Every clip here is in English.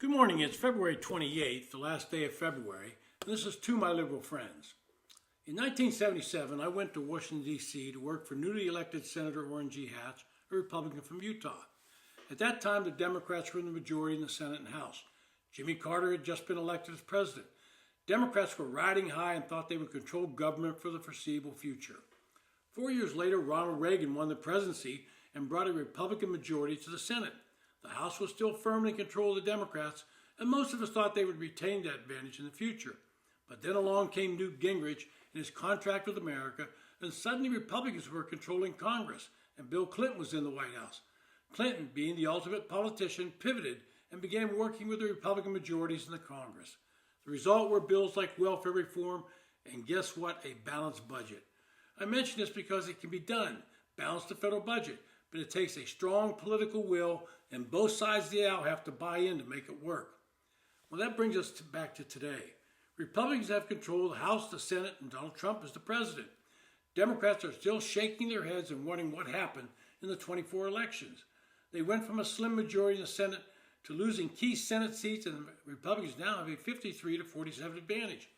Good morning. It's February 28th, the last day of February, and this is to my liberal friends. In 1977, I went to Washington, D.C. to work for newly elected Senator Orrin G. Hatch, a Republican from Utah. At that time, the Democrats were in the majority in the Senate and House. Jimmy Carter had just been elected as president. Democrats were riding high and thought they would control government for the foreseeable future. 4 years later, Ronald Reagan won the presidency and brought a Republican majority to the Senate. The House was still firmly in control of the Democrats, and most of us thought they would retain that advantage in the future. But then along came Newt Gingrich and his contract with America, and suddenly Republicans were controlling Congress, and Bill Clinton was in the White House. Clinton, being the ultimate politician, pivoted and began working with the Republican majorities in the Congress. The result were bills like welfare reform, and guess what? A balanced budget. I mention this because it can be done, balance the federal budget, but it takes a strong political will, and both sides of the aisle have to buy in to make it work. Well, that brings us back to today. Republicans have control of the House, the Senate, and Donald Trump is the president. Democrats are still shaking their heads and wondering what happened in the 24 elections. They went from a slim majority in the Senate to losing key Senate seats, and Republicans now have a 53 to 47 advantage.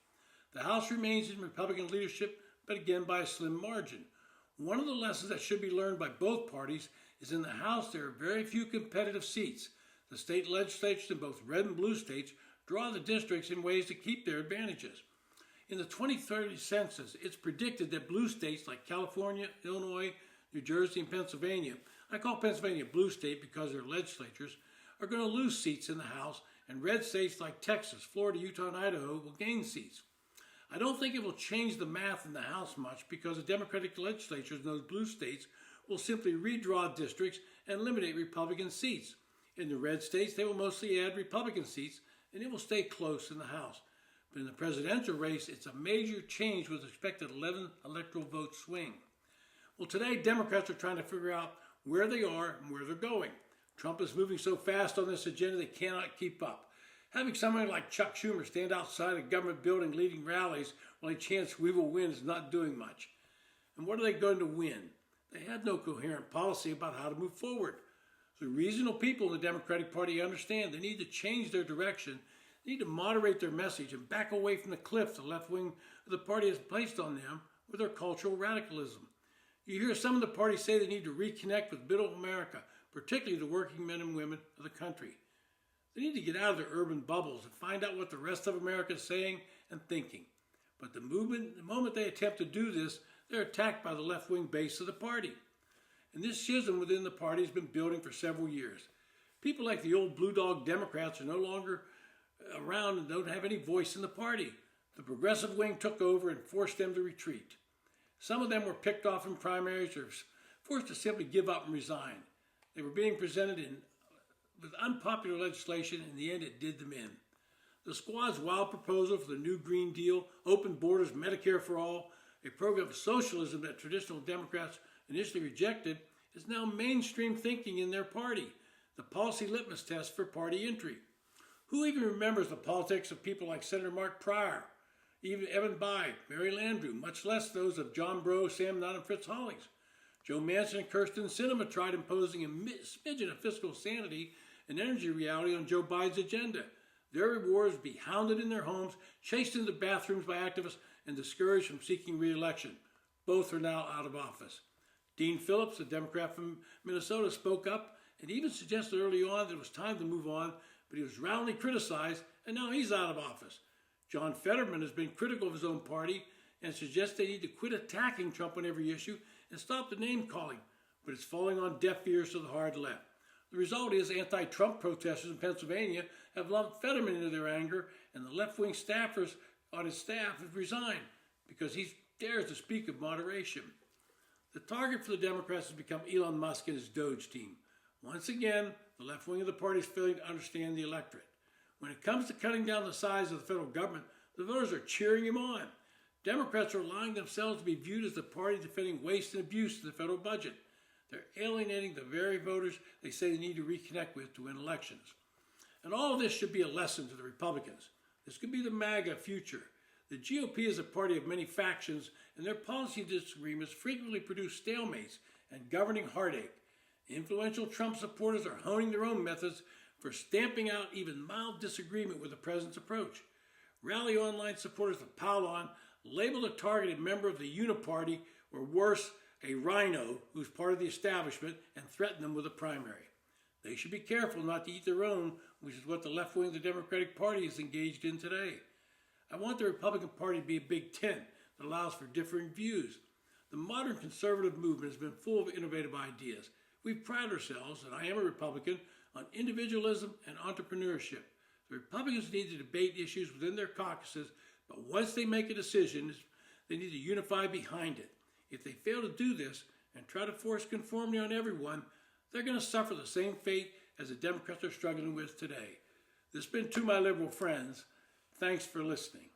The House remains in Republican leadership, but again by a slim margin. One of the lessons that should be learned by both parties is in the House there are very few competitive seats. The state legislatures in both red and blue states draw the districts in ways to keep their advantages. In the 2030 census, it's predicted that blue states like California, Illinois, New Jersey, and Pennsylvania, I call Pennsylvania a blue state because their legislatures, are going to lose seats in the House, and red states like Texas, Florida, Utah, and Idaho will gain seats. I don't think it will change the math in the House much because the Democratic legislatures in those blue states will simply redraw districts and eliminate Republican seats. In the red states, they will mostly add Republican seats, and it will stay close in the House. But in the presidential race, it's a major change with respect to 11 electoral vote swing. Well, today, Democrats are trying to figure out where they are and where they're going. Trump is moving so fast on this agenda they cannot keep up. Having somebody like Chuck Schumer stand outside a government building leading rallies while he chants "we will win" is not doing much. And what are they going to win? They had no coherent policy about how to move forward. The reasonable people in the Democratic Party understand they need to change their direction, they need to moderate their message and back away from the cliff the left wing of the party has placed on them with their cultural radicalism. You hear some of the party say they need to reconnect with middle America, particularly the working men and women of the country. They need to get out of their urban bubbles and find out what the rest of America is saying and thinking. But the moment they attempt to do this, they're attacked by the left-wing base of the party. And this schism within the party has been building for several years. People like the old blue dog Democrats are no longer around and don't have any voice in the party. The progressive wing took over and forced them to retreat. Some of them were picked off in primaries or forced to simply give up and resign. They were being presented with unpopular legislation, and in the end it did them in. The squad's wild proposal for the new Green Deal, open borders, Medicare for all, a program of socialism that traditional Democrats initially rejected, is now mainstream thinking in their party, the policy litmus test for party entry. Who even remembers the politics of people like Senator Mark Pryor, even Evan Bayh, Mary Landrieu, much less those of John Breaux, Sam Nunn, and Fritz Hollings? Joe Manchin and Kirsten Sinema tried imposing a smidgen of fiscal sanity and energy reality on Joe Biden's agenda. Their rewards would be hounded in their homes, chased into bathrooms by activists, and discouraged from seeking re-election. Both are now out of office. Dean Phillips, a Democrat from Minnesota, spoke up and even suggested early on that it was time to move on, but he was roundly criticized, and now he's out of office. John Fetterman has been critical of his own party and suggests they need to quit attacking Trump on every issue and stop the name-calling, but it's falling on deaf ears to the hard left. The result is anti-Trump protesters in Pennsylvania have lumped Fetterman into their anger, and the left-wing staffers on his staff have resigned because he dares to speak of moderation. The target for the Democrats has become Elon Musk and his Doge team. Once again, the left wing of the party is failing to understand the electorate. When it comes to cutting down the size of the federal government, the voters are cheering him on. Democrats are allowing themselves to be viewed as the party defending waste and abuse in the federal budget. They're alienating the very voters they say they need to reconnect with to win elections. And all of this should be a lesson to the Republicans. This could be the MAGA future. The GOP is a party of many factions, and their policy disagreements frequently produce stalemates and governing heartache. Influential Trump supporters are honing their own methods for stamping out even mild disagreement with the president's approach. Rally online supporters of Paulon labeled a targeted member of the Uniparty, or worse, a rhino who's part of the establishment, and threatened them with a primary. They should be careful not to eat their own, which is what the left wing of the Democratic Party is engaged in today. I want the Republican Party to be a big tent that allows for differing views. The modern conservative movement has been full of innovative ideas. We pride ourselves, and I am a Republican, on individualism and entrepreneurship. The Republicans need to debate issues within their caucuses, but once they make a decision, they need to unify behind it. If they fail to do this and try to force conformity on everyone, they're going to suffer the same fate as the Democrats are struggling with today. This has been To My Liberal Friends. Thanks for listening.